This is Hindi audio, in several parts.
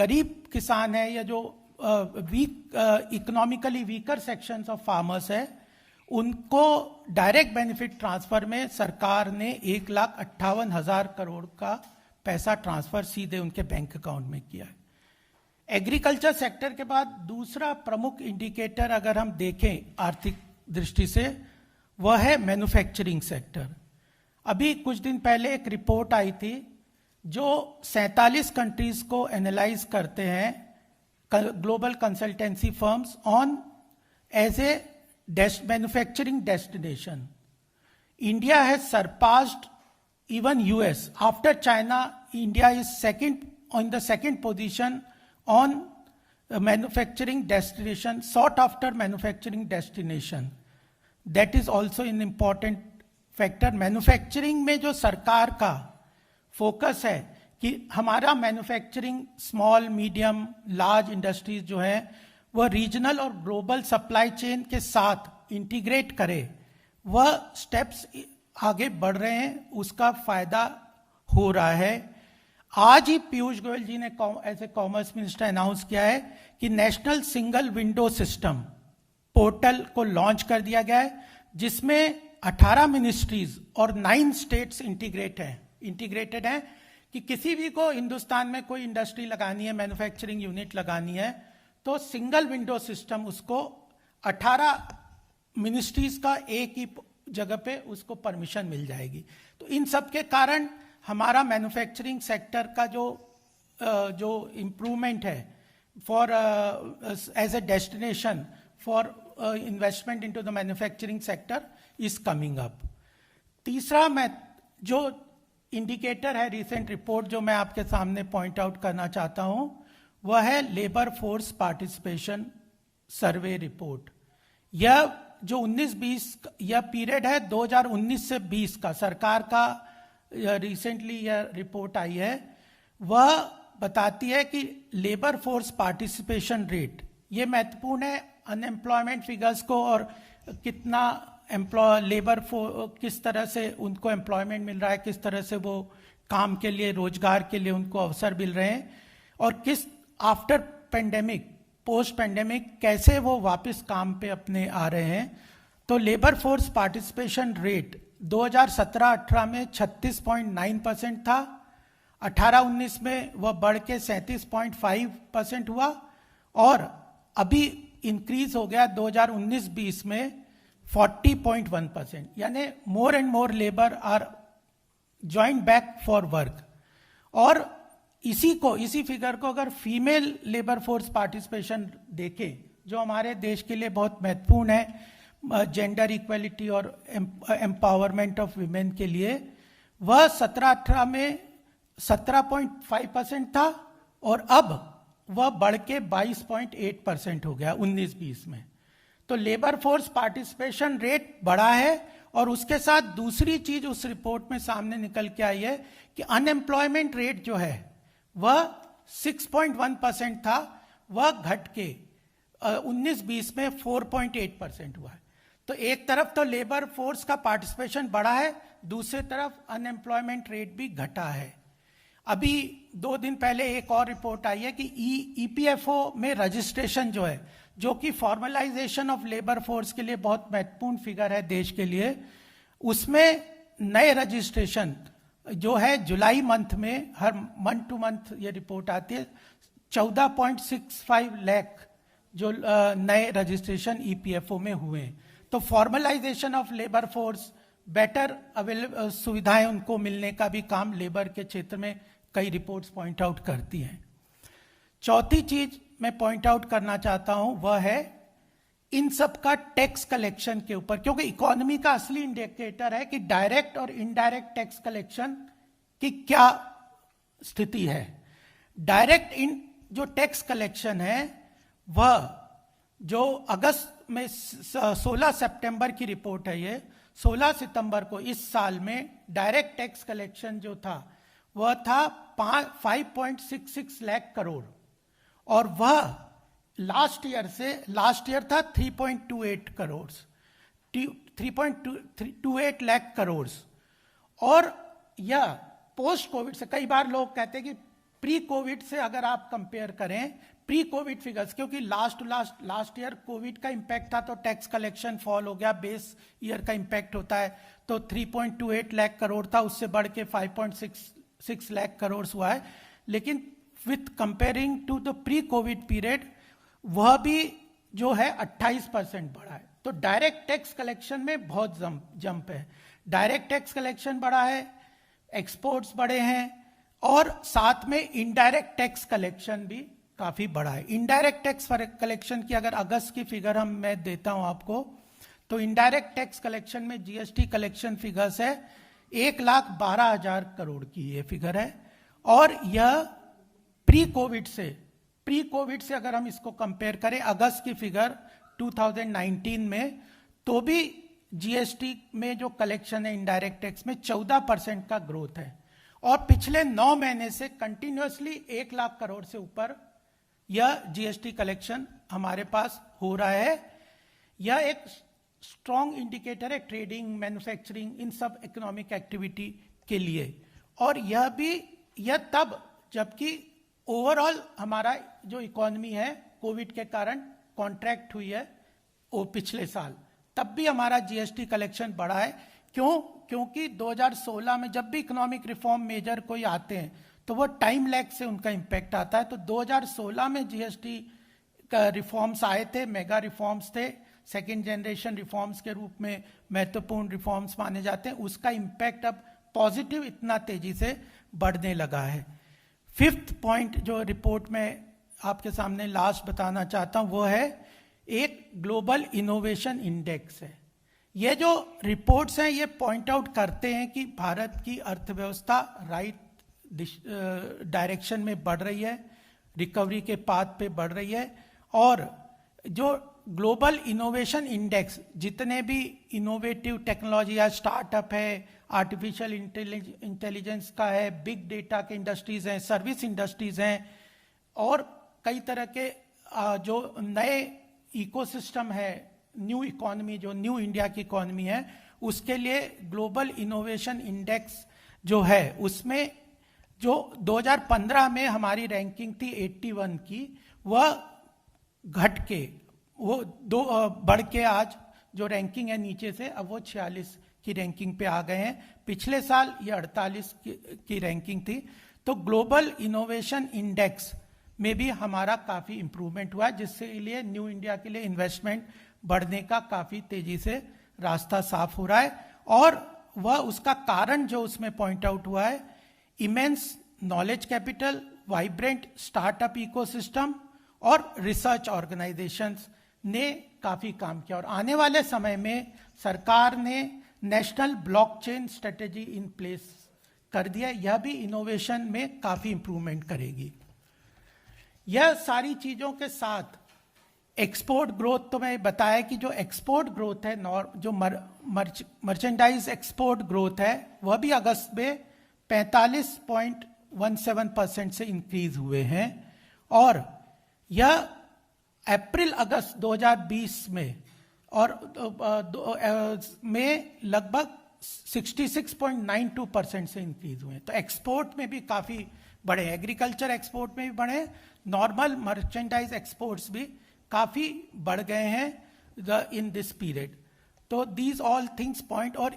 गरीब किसान है या जो economically weaker sections of farmers है, उनको डायरेक्ट बेनिफिट ट्रांसफर में सरकार ने 1,58,000 करोड़ का पैसा ट्रांसफर सीधे उनके बैंक अकाउंट में किया है। एग्रीकल्चर सेक्टर के बाद दूसरा प्रमुख इंडिकेटर अगर हम देखें आर्थिक दृष्टि से, वह है मैन्युफैक्चरिंग सेक्टर। अभी कुछ दिन पहले एक रिपोर्ट आई थी जो 47 कंट्रीज को एनालाइज करते हैं, global consultancy firms, on as a manufacturing destination. India has surpassed even US. After China, India is on the second position on manufacturing destination, sought after manufacturing destination. That is also an important factor. Manufacturing में जो सरकार का फोकस है कि हमारा manufacturing small, medium, large industries जो है वह रीजनल और ग्लोबल सप्लाई चेन के साथ इंटीग्रेट करे, वह स्टेप्स आगे बढ़ रहे हैं, उसका फायदा हो रहा है। आज ही पीयूष गोयल जी ने as a commerce minister announce किया है कि national single window system portal को लॉन्च कर दिया गया है, जिसमें 18 मिनिस्ट्रीज और 9 स्टेट्स इंटीग्रेटेड हैं कि किसी भी को हिंदुस्तान में कोई इंडस्ट्री लगानी है, मैन्युफैक्चरिंग यूनिट लगानी है, तो सिंगल विंडो सिस्टम उसको 18 मिनिस्ट्रीज का एक ही जगह पे उसको परमिशन मिल जाएगी। तो इन सब के कारण हमारा मैन्युफैक्चरिंग सेक्टर का जो इम्प्रूवमेंट है for as a destination for investment into the manufacturing sector is coming up. तीसरा जो इंडिकेटर है, रिसेंट रिपोर्ट जो मैं आपके सामने पॉइंट आउट करना चाहता हूं, वह है labour force participation survey report. यह जो 19-20 यह पीरियड है 2019 से 20 का सरकार का रिसेंटली यह रिपोर्ट आई है, वह बताती है कि लेबर फोर्स पार्टिसिपेशन रेट, ये महत्वपूर्ण है अनएम्प्लॉयमेंट फिगर्स को और कितना लेबर किस तरह से उनको एम्प्लॉयमेंट मिल रहा है, किस तरह से वो काम के लिए, रोजगार के लिए उनको अवसर मिल रहे हैं, और किस आफ्टर पेंडेमिक, पोस्ट पेंडेमिक कैसे वो वापस काम पे अपने आ रहे हैं। तो लेबर फोर्स पार्टिसिपेशन रेट 2017-18 में 36.9% था, 18-19 में वह बढ़ के 37.5% हुआ, और अभी इंक्रीज हो गया 2019-20 में 40.1%, यानी more and more labour are join back for work. और इसी फिगर को अगर फीमेल लेबर फोर्स पार्टिसिपेशन देखें, जो हमारे देश के लिए बहुत महत्वपूर्ण है जेंडर इक्वलिटी और एम्पावरमेंट ऑफ वीमेन के लिए, वह 17-18 में 17.5% था और अब वह बढ़ के 22.8% हो गया 19-20 में। तो लेबर फोर्स पार्टिसिपेशन रेट बढ़ा है, और उसके साथ दूसरी चीज उस रिपोर्ट में सामने निकल के आई है कि अनएम्प्लॉयमेंट रेट जो है वह 6.1% था, वह घट के 19-20 में 4.8% हुआ है। तो एक तरफ तो लेबर फोर्स का पार्टिसिपेशन बढ़ा है, दूसरी तरफ अनएम्प्लॉयमेंट रेट भी घटा है। अभी 2 दिन पहले एक और रिपोर्ट आई है कि ईपीएफओ में रजिस्ट्रेशन जो है, जो कि फॉर्मलाइजेशन ऑफ लेबर फोर्स के लिए बहुत महत्वपूर्ण फिगर है देश के लिए, उसमें नए रजिस्ट्रेशन जो है जुलाई मंथ में, हर मंथ टू मंथ ये रिपोर्ट आती है, 14.65 लाख जो नए रजिस्ट्रेशन ईपीएफओ में हुए। तो formalisation of labour force, better सुविधाएं उनको मिलने का भी काम लेबर के क्षेत्र में कई रिपोर्ट्स पॉइंट आउट करती हैं। चौथी चीज मैं पॉइंट आउट करना चाहता हूं वह है इन सब का टैक्स कलेक्शन के ऊपर, क्योंकि इकोनॉमी का असली इंडिकेटर है कि डायरेक्ट और इनडायरेक्ट टैक्स कलेक्शन की क्या स्थिति है। डायरेक्ट जो टैक्स कलेक्शन है वह जो अगस्त में 16 सितंबर की रिपोर्ट है, ये 16 सितंबर को इस साल में डायरेक्ट टैक्स कलेक्शन जो था वह था 5.66 लाख करोड़, और वह लास्ट ईयर था 3.28 करोड़, 3.28 लाख करोड़। और यह पोस्ट कोविड से, कई बार लोग कहते हैं कि प्री कोविड से अगर आप कंपेयर करें प्री कोविड फिगर्स, क्योंकि लास्ट ईयर कोविड का इंपैक्ट था तो टैक्स कलेक्शन फॉल हो गया, बेस ईयर का इंपैक्ट होता है, तो 3.28 लाख करोड़ था, उससे बढ़ के 5.66 लाख करोड़ हुआ है। लेकिन with comparing to the pre covid period वह भी जो है 28% बढ़ा है। तो डायरेक्ट टैक्स कलेक्शन में बहुत जंप है, डायरेक्ट टैक्स कलेक्शन बढ़ा है, एक्सपोर्ट्स बढ़े हैं, और साथ में इनडायरेक्ट टैक्स कलेक्शन भी काफी बढ़ा है। इनडायरेक्ट टैक्स कलेक्शन की अगर अगस्त की फिगर मैं देता हूं आपको, तो इनडायरेक्ट टैक्स कलेक्शन में जीएसटी कलेक्शन फिगर्स है 1,12,000 करोड़ की ये फिगर है, और यह प्री कोविड से अगर हम इसको कंपेयर करें अगस्त की फिगर 2019 में, तो भी जीएसटी में जो कलेक्शन है इनडायरेक्ट टैक्स में 14% का ग्रोथ है, और पिछले 9 महीने से कंटिन्यूअसली 1 लाख करोड़ से ऊपर यह जीएसटी कलेक्शन हमारे पास हो रहा है। यह एक स्ट्रॉन्ग इंडिकेटर है ट्रेडिंग, मैन्युफैक्चरिंग, इन सब इकोनॉमिक एक्टिविटी के लिए। और यह तब जबकि ओवरऑल हमारा जो इकोनॉमी है कोविड के कारण कॉन्ट्रैक्ट हुई है वो पिछले साल, तब भी हमारा जीएसटी कलेक्शन बढ़ा है। क्योंकि 2016 में जब भी इकोनॉमिक रिफॉर्म मेजर कोई आते हैं तो वो टाइम लैग से उनका इंपैक्ट आता है। तो 2016 में जीएसटी का रिफॉर्म्स आए थे, मेगा रिफॉर्म्स थे, सेकेंड जनरेशन रिफॉर्म्स के रूप में महत्वपूर्ण रिफॉर्म्स माने जाते हैं, उसका इंपैक्ट अब पॉजिटिव इतना तेजी से बढ़ने लगा है। 5th पॉइंट जो रिपोर्ट में आपके सामने लास्ट बताना चाहता हूं वो है एक ग्लोबल इनोवेशन इंडेक्स है। ये जो रिपोर्ट्स हैं ये पॉइंट आउट करते हैं कि भारत की अर्थव्यवस्था राइट डायरेक्शन में बढ़ रही है, रिकवरी के पाथ पे बढ़ रही है, और जो ग्लोबल इनोवेशन इंडेक्स जितने भी इनोवेटिव टेक्नोलॉजी या स्टार्टअप है, आर्टिफिशियल इंटेलिजेंस का है, बिग डेटा के इंडस्ट्रीज हैं, सर्विस इंडस्ट्रीज हैं, और कई तरह के जो नए इकोसिस्टम है, न्यू इकोनॉमी जो न्यू इंडिया की इकोनॉमी है, उसके लिए ग्लोबल इनोवेशन इंडेक्स जो है उसमें जो 2015 में हमारी रैंकिंग थी 81 की, वह घट के वो बढ़ के आज जो रैंकिंग है नीचे से अब वो 46 की रैंकिंग पे आ गए हैं। पिछले साल ये 48 की रैंकिंग थी। तो ग्लोबल इनोवेशन इंडेक्स में भी हमारा काफी इंप्रूवमेंट हुआ है, जिससे लिए न्यू इंडिया के लिए इन्वेस्टमेंट बढ़ने का काफी तेजी से रास्ता साफ हो रहा है। और वह उसका कारण जो उसमें पॉइंट आउट हुआ है, immense knowledge capital, vibrant startup ecosystem और रिसर्च ऑर्गेनाइजेशंस ने काफी काम किया। और आने वाले समय में सरकार ने national blockchain strategy in place कर दिया, यह भी इनोवेशन में काफी इंप्रूवमेंट करेगी। यह सारी चीजों के साथ एक्सपोर्ट ग्रोथ, तो मैं बताया कि जो एक्सपोर्ट ग्रोथ है, जो मर्चेंडाइज एक्सपोर्ट ग्रोथ है, वह भी अगस्त में 45.17% से इंक्रीज हुए हैं, और यह अप्रैल अगस्त 2020 में और में लगभग 66.92% से इंक्रीज हुए। तो एक्सपोर्ट में भी काफी बढ़े, एग्रीकल्चर एक्सपोर्ट में भी बढ़े, नॉर्मल मर्चेंडाइज एक्सपोर्ट्स भी काफी बढ़ गए हैं इन दिस पीरियड। तो दीज ऑल थिंग्स पॉइंट, और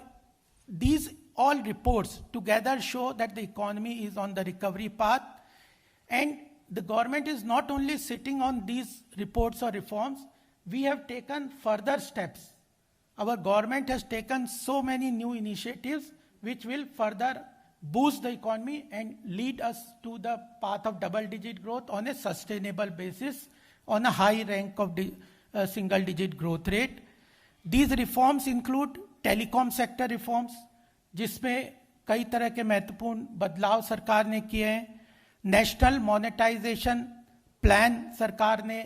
these all reports together show that the economy is on the recovery path, and the government is not only sitting on these reports or reforms, we have taken further steps. Our government has taken so many new initiatives which will further boost the economy and lead us to the path of double-digit growth on a sustainable basis, on a high rank of single-digit growth rate. These reforms include telecom sector reforms, जिसमें कई तरह के महत्वपूर्ण बदलाव सरकार ने किए हैं। नेशनल मोनेटाइजेशन प्लान सरकार ने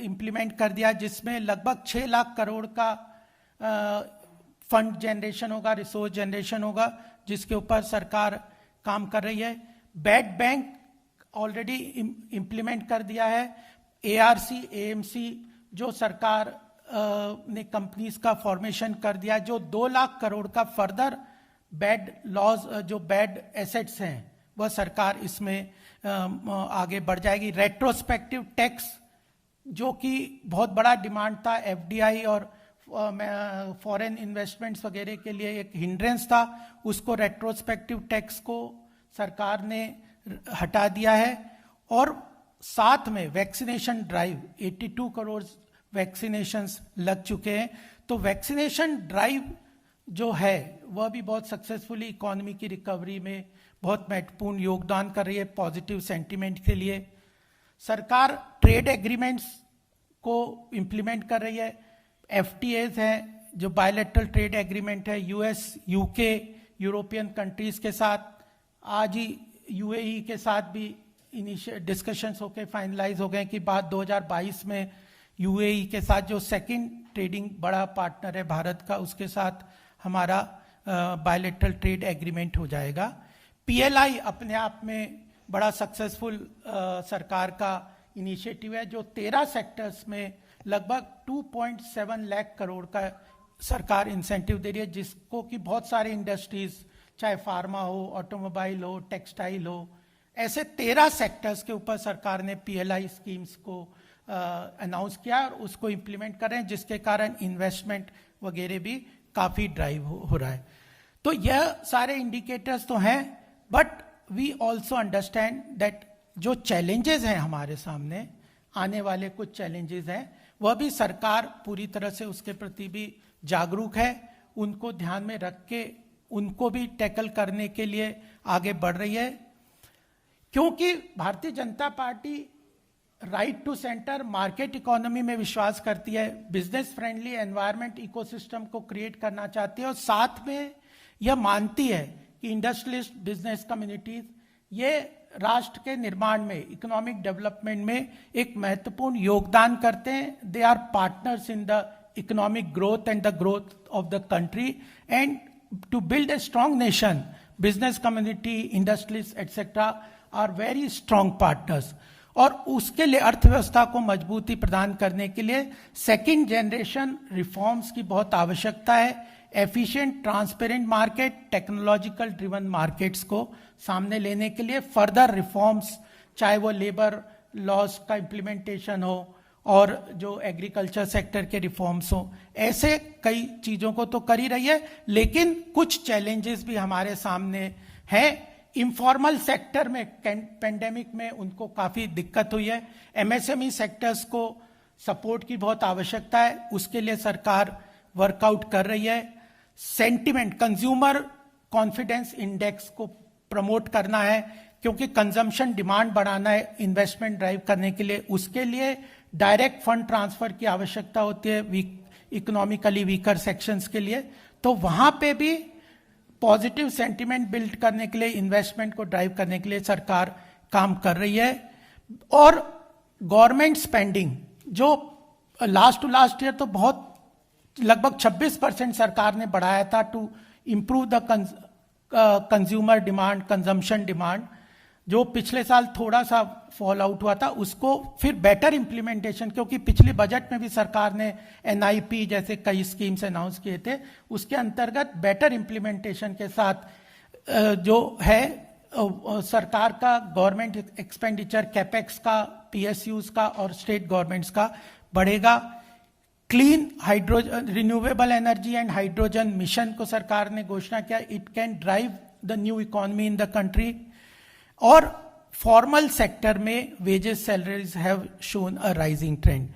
इम्प्लीमेंट कर दिया, जिसमें लगभग 6 लाख करोड़ का फंड जनरेशन होगा, रिसोर्स जनरेशन होगा, जिसके ऊपर सरकार काम कर रही है। बैड बैंक ऑलरेडी इम्प्लीमेंट कर दिया है। ARC, AMC जो सरकार ने कंपनीज का फॉर्मेशन कर दिया, जो 2 लाख करोड़ का फर्दर बैड लॉज, जो बैड एसेट्स हैं वह सरकार इसमें आगे बढ़ जाएगी। रेट्रोस्पेक्टिव टैक्स, जो कि बहुत बड़ा डिमांड था, एफडीआई और फॉरेन इन्वेस्टमेंट्स वगैरह के लिए एक हिंड्रेंस था, उसको रेट्रोस्पेक्टिव टैक्स को सरकार ने हटा दिया है। और साथ में वैक्सीनेशन ड्राइव, 82 करोड़ वैक्सीनेशंस लग चुके हैं। तो वैक्सीनेशन ड्राइव जो है वह भी बहुत सक्सेसफुली इकोनॉमी की रिकवरी में बहुत महत्वपूर्ण योगदान कर रही है, पॉजिटिव सेंटिमेंट के लिए। सरकार ट्रेड एग्रीमेंट्स को इम्प्लीमेंट कर रही है। एफटीएज हैं, जो बायलैटरल ट्रेड एग्रीमेंट है यूएस, यूके, यूरोपियन कंट्रीज के साथ। आज ही यूएई के साथ भी डिस्कशंस होके फाइनलाइज हो गए कि बाद 2022 में यूएई के साथ, जो सेकंड ट्रेडिंग बड़ा पार्टनर है भारत का, उसके साथ हमारा बायलैटरल ट्रेड एग्रीमेंट हो जाएगा। पीएलआई अपने आप में बड़ा सक्सेसफुल सरकार का इनिशिएटिव है, जो 13 सेक्टर्स में लगभग 2.7 लाख करोड़ का सरकार इंसेंटिव दे रही है, जिसको कि बहुत सारे इंडस्ट्रीज, चाहे फार्मा हो, ऑटोमोबाइल हो, टेक्सटाइल हो, ऐसे 13 सेक्टर्स के ऊपर सरकार ने पीएलआई स्कीम्स को अनाउंस किया और उसको इम्प्लीमेंट कर रहे हैं, जिसके कारण इन्वेस्टमेंट वगैरह भी काफी ड्राइव हो रहा है। तो यह सारे इंडिकेटर्स तो हैं, but we also understand that जो चैलेंजेस हैं हमारे सामने, आने वाले कुछ चैलेंजेस हैं, वह भी सरकार पूरी तरह से उसके प्रति भी जागरूक है, उनको ध्यान में रख के उनको भी टैकल करने के लिए आगे बढ़ रही है। क्योंकि Bharatiya Janata party right to centre market economy में विश्वास करती है, बिजनेस फ्रेंडली एनवायरनमेंट इकोसिस्टम को क्रिएट करना चाहती है, और साथ में यह मानती है कि इंडस्ट्रियलिस्ट बिजनेस कम्युनिटीज ये राष्ट्र के निर्माण में, इकोनॉमिक डेवलपमेंट में एक महत्वपूर्ण योगदान करते हैं। They are partners in the economic growth and the growth of the country, and to build a strong nation, business community, industries etcetera are very strong partners. और उसके लिए अर्थव्यवस्था को मजबूती प्रदान करने के लिए सेकेंड जनरेशन रिफॉर्म्स की बहुत आवश्यकता है। Efficient, transparent market, technological driven markets को सामने लेने के लिए फर्दर रिफॉर्म्स, चाहे वो लेबर लॉज का इम्प्लीमेंटेशन हो और जो एग्रीकल्चर सेक्टर के रिफॉर्म्स हो, ऐसे कई चीजों को तो कर ही रही है, लेकिन कुछ चैलेंजेस भी हमारे सामने हैं। इनफॉर्मल सेक्टर में पेंडेमिक में उनको काफी दिक्कत हुई है। एमएसएमई सेक्टर्स को सपोर्ट की बहुत आवश्यकता है, उसके लिए सरकार वर्कआउट कर रही है। सेंटिमेंट, कंज्यूमर कॉन्फिडेंस इंडेक्स को प्रमोट करना है, क्योंकि कंजम्पशन डिमांड बढ़ाना है इन्वेस्टमेंट ड्राइव करने के लिए। उसके लिए डायरेक्ट फंड ट्रांसफर की आवश्यकता होती है इकोनॉमिकली वीकर सेक्शंस के लिए। तो वहां पे भी पॉजिटिव सेंटिमेंट बिल्ड करने के लिए, इन्वेस्टमेंट को ड्राइव करने के लिए सरकार काम कर रही है। और गवर्नमेंट स्पेंडिंग जो लास्ट टू लास्ट ईयर तो बहुत लगभग 26% सरकार ने बढ़ाया था to improve the consumer demand, consumption demand. जो पिछले साल थोड़ा सा फॉल आउट हुआ था, उसको फिर बेटर इंप्लीमेंटेशन, क्योंकि पिछले बजट में भी सरकार ने एनआईपी जैसे कई स्कीम्स अनाउंस किए थे, उसके अंतर्गत बेटर इंप्लीमेंटेशन के साथ जो है सरकार का गवर्नमेंट एक्सपेंडिचर, कैपेक्स का, पीएसयूज का और स्टेट गवर्नमेंट्स का बढ़ेगा। Clean hydrogen, renewable energy and hydrogen mission को सरकार ने घोषणा किया, it can drive the new economy in the country. और फॉर्मल सेक्टर में wages, salaries have shown a rising trend.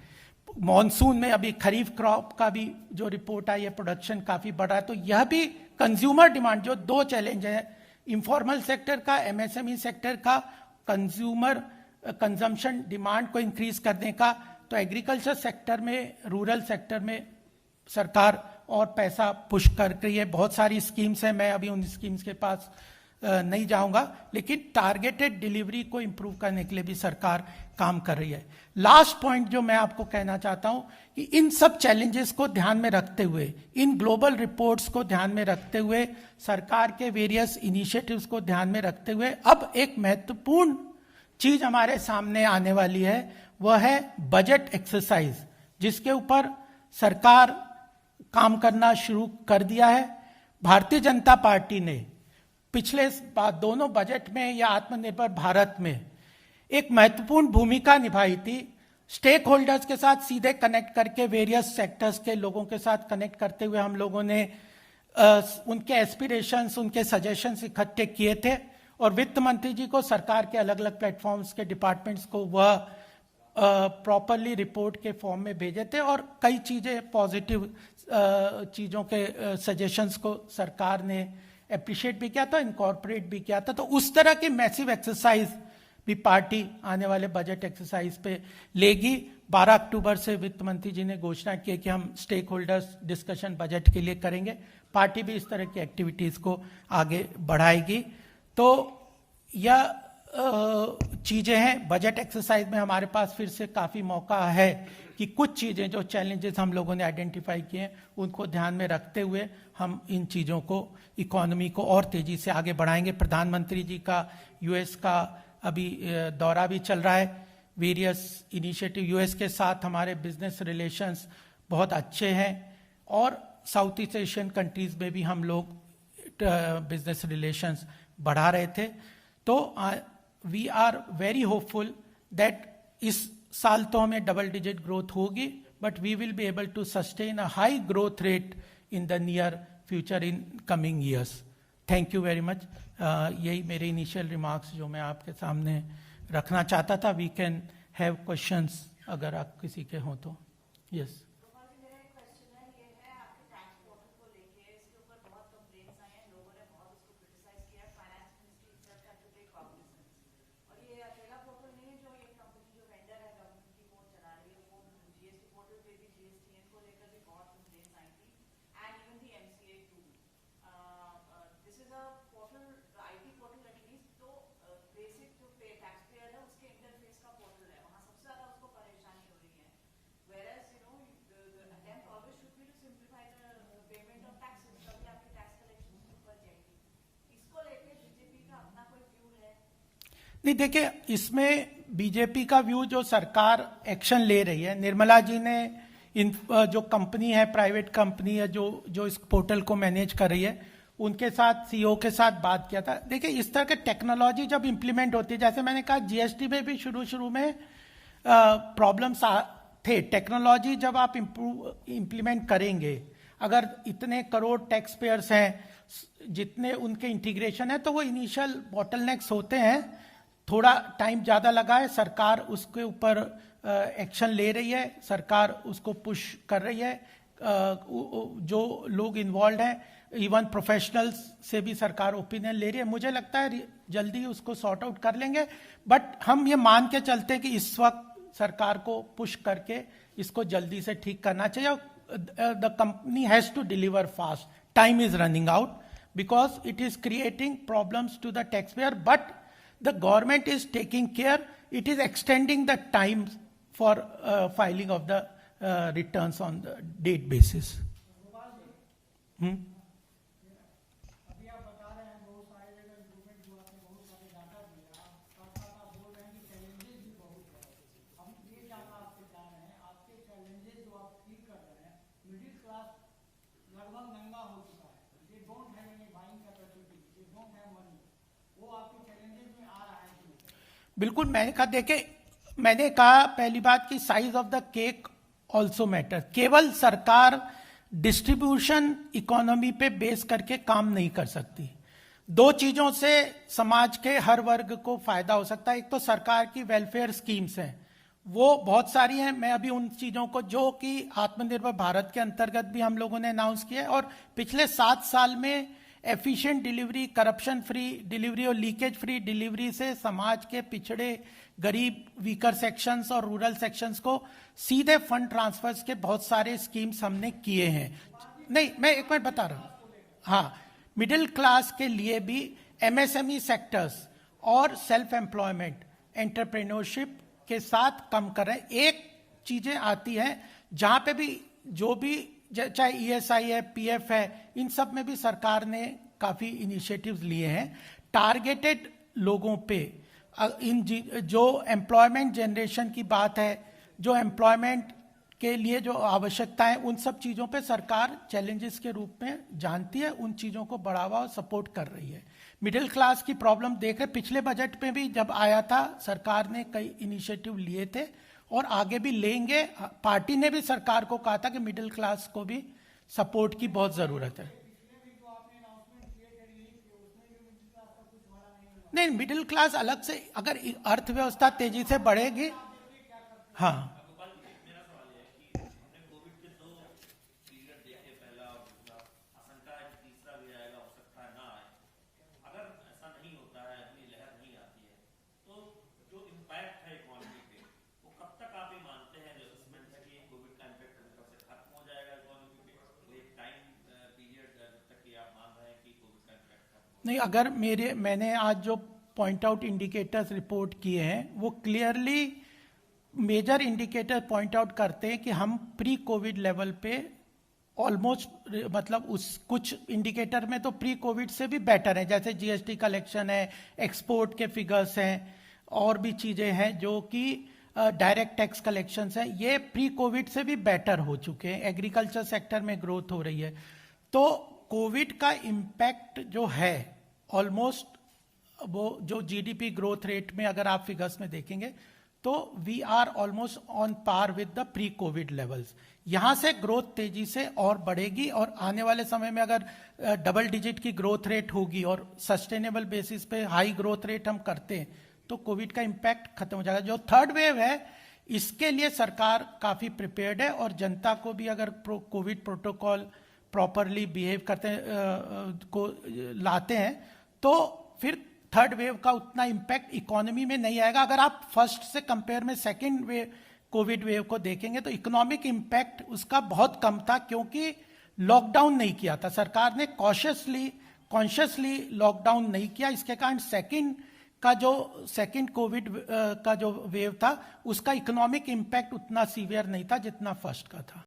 Monsoon में अभी खरीफ क्रॉप का भी जो रिपोर्ट आई है, प्रोडक्शन काफी बढ़ रहा है। तो यह भी कंज्यूमर डिमांड, जो दो चैलेंज है, इनफॉर्मल सेक्टर का, एमएसएमई सेक्टर का, कंज्यूमर कंजम्पशन डिमांड को इंक्रीज करने का। तो एग्रीकल्चर सेक्टर में, रूरल सेक्टर में सरकार और पैसा पुश कर रही है। बहुत सारी स्कीम्स हैं, मैं अभी उन स्कीम्स के पास नहीं जाऊंगा, लेकिन टारगेटेड डिलीवरी को इंप्रूव करने के लिए भी सरकार काम कर रही है। लास्ट पॉइंट जो मैं आपको कहना चाहता हूं कि इन सब चैलेंजेस को ध्यान में रखते हुए, इन ग्लोबल रिपोर्ट्स को ध्यान में रखते हुए, सरकार के वेरियस इनिशिएटिव्स को ध्यान में रखते हुए, अब एक महत्वपूर्ण चीज हमारे सामने आने वाली है, वह है बजट एक्सरसाइज, जिसके ऊपर सरकार काम करना शुरू कर दिया है। भारतीय जनता पार्टी ने पिछले दोनों बजट में या आत्मनिर्भर भारत में एक महत्वपूर्ण भूमिका निभाई थी। स्टेक होल्डर्स के साथ सीधे कनेक्ट करके, वेरियस सेक्टर्स के लोगों के साथ कनेक्ट करते हुए हम लोगों ने उनके एस्पिरेशंस, उनके सजेशंस इकट्ठे किए थे और वित्त मंत्री जी को सरकार के अलग अलग प्लेटफॉर्म्स के डिपार्टमेंट्स को वह प्रॉपरली रिपोर्ट के फॉर्म में भेजे थे और कई चीजें पॉजिटिव चीजों के सजेशंस को सरकार ने अप्रिशिएट भी किया था, इनकॉर्पोरेट भी किया था। तो उस तरह की मैसिव एक्सरसाइज भी पार्टी आने वाले बजट एक्सरसाइज पे लेगी। 12 अक्टूबर से वित्त मंत्री जी ने घोषणा की कि हम स्टेक होल्डर्स डिस्कशन बजट के लिए करेंगे। पार्टी भी इस तरह की एक्टिविटीज को आगे बढ़ाएगी। तो यह चीजें हैं। बजट एक्सरसाइज में हमारे पास फिर से काफी मौका है कि कुछ चीजें जो चैलेंजेस हम लोगों ने आइडेंटिफाई किए हैं उनको ध्यान में रखते हुए हम इन चीजों को, इकोनॉमी को और तेजी से आगे बढ़ाएंगे। प्रधानमंत्री जी का यूएस का अभी दौरा भी चल रहा है। वेरियस इनिशिएटिव, यूएस के साथ हमारे बिजनेस रिलेशंस बहुत अच्छे हैं और साउथ ईस्ट एशियन कंट्रीज में भी हम लोग बिजनेस रिलेशंस बढ़ा रहे थे। तो we are very hopeful that इस साल तो हमें डबल डिजिट ग्रोथ होगी, but we will be able to sustain a high growth rate in the near future in coming years. Thank you very much. यही मेरे इनिशियल रिमार्क्स जो मैं आपके सामने रखना चाहता था। वी कैन हैव क्वेश्चंस अगर आप किसी के हों तो। यस। नहीं, देखिए, इसमें बीजेपी का व्यू, जो सरकार एक्शन ले रही है, निर्मला जी ने इन जो कंपनी है, प्राइवेट कंपनी है जो इस पोर्टल को मैनेज कर रही है, उनके साथ, सीईओ के साथ बात किया था। देखिए, इस तरह के टेक्नोलॉजी जब इंप्लीमेंट होती है, जैसे मैंने कहा जीएसटी में भी शुरू में प्रॉब्लम्स थे। टेक्नोलॉजी जब आप इंप्लीमेंट करेंगे, अगर इतने करोड़ टैक्स पेयर्स हैं, जितने उनके इंटीग्रेशन है, तो वो इनिशियल बॉटलनेक्स होते हैं। थोड़ा टाइम ज़्यादा लगा है। सरकार उसके ऊपर एक्शन ले रही है, सरकार उसको पुश कर रही है। जो लोग इन्वॉल्व हैं, इवन प्रोफेशनल्स से भी सरकार ओपिनियन ले रही है। मुझे लगता है जल्दी उसको सॉर्ट आउट कर लेंगे, बट हम ये मान के चलते हैं कि इस वक्त सरकार को पुश करके इसको जल्दी से ठीक करना चाहिए। The company has to deliver fast. Time is running out because it is creating problems to the tax payer, but the government is taking care. It is extending the time for filing of the returns on the date basis. बिल्कुल, मैंने कहा पहली बात कि size of the cake also matter. केवल सरकार डिस्ट्रीब्यूशन इकोनॉमी पे बेस करके काम नहीं कर सकती। दो चीजों से समाज के हर वर्ग को फायदा हो सकता है। एक तो सरकार की वेलफेयर स्कीम्स हैं, वो बहुत सारी हैं। मैं अभी उन चीजों को, जो कि आत्मनिर्भर भारत के अंतर्गत भी हम लोगों ने अनाउंस किया है, और पिछले 7 साल में efficient delivery, corruption free delivery और लीकेज फ्री डिलीवरी से समाज के पिछड़े, गरीब, वीकर सेक्शंस और रूरल सेक्शंस को सीधे फंड ट्रांसफर्स के बहुत सारे स्कीम्स हमने किए हैं। नहीं, मैं एक मिनट बता रहा हूं। हाँ, मिडिल क्लास के लिए भी एमएसएमई सेक्टर्स और सेल्फ एम्प्लॉयमेंट, एंटरप्रेन्योरशिप के साथ कम कर रहे हैं। एक चीजें आती हैं जहां पे भी, जो भी, चाहे ईएसआई है, पीएफ है, इन सब में भी सरकार ने काफी इनिशिएटिव्स लिए हैं। टारगेटेड लोगों पे, जो एम्प्लॉयमेंट जनरेशन की बात है, जो एम्प्लॉयमेंट के लिए जो आवश्यकता है, उन सब चीजों पे सरकार चैलेंजेस के रूप में जानती है, उन चीजों को बढ़ावा और सपोर्ट कर रही है। मिडिल क्लास की प्रॉब्लम देख रहे, पिछले बजट में भी जब आया था सरकार ने कई इनिशिएटिव लिए थे और आगे भी लेंगे। पार्टी ने भी सरकार को कहा था कि मिडिल क्लास को भी सपोर्ट की बहुत जरूरत है। नहीं, मिडिल क्लास अलग से, अगर अर्थव्यवस्था तेजी से बढ़ेगी। हाँ, नहीं, अगर मैंने आज जो पॉइंट आउट इंडिकेटर्स रिपोर्ट किए हैं वो clearly major indicator point out करते हैं कि हम प्री कोविड लेवल पे ऑलमोस्ट, मतलब उस कुछ इंडिकेटर में तो प्री कोविड से भी बेटर है, जैसे जीएसटी कलेक्शन है, एक्सपोर्ट के फिगर्स हैं, और भी चीजें हैं जो कि डायरेक्ट टैक्स कलेक्शंस हैं, ये प्री कोविड से भी बेटर हो चुके हैं। एग्रीकल्चर सेक्टर में ग्रोथ हो रही है। तो कोविड का इम्पैक्ट जो है ऑलमोस्ट, वो जो जीडीपी ग्रोथ रेट में अगर आप फिगर्स में देखेंगे तो we are almost on par with the pre covid levels. यहां से ग्रोथ तेजी से और बढ़ेगी, और आने वाले समय में अगर डबल डिजिट की ग्रोथ रेट होगी और सस्टेनेबल बेसिस पे हाई ग्रोथ रेट हम करते हैं तो कोविड का इम्पैक्ट खत्म हो जाएगा। जो थर्ड वेव है इसके लिए सरकार काफी प्रिपेयर्ड है, और जनता को भी अगर कोविड प्रोटोकॉल प्रॉपरली बिहेव करते को लाते हैं तो फिर थर्ड वेव का उतना इंपैक्ट इकोनॉमी में नहीं आएगा। अगर आप फर्स्ट से कंपेयर में सेकेंड वेव कोविड वेव को देखेंगे तो इकोनॉमिक इंपैक्ट उसका बहुत कम था, क्योंकि लॉकडाउन नहीं किया था सरकार ने, कॉन्शियसली लॉकडाउन नहीं किया। इसके कारण सेकेंड कोविड का जो वेव था उसका इकोनॉमिक इंपैक्ट उतना सीवियर नहीं था जितना फर्स्ट का था।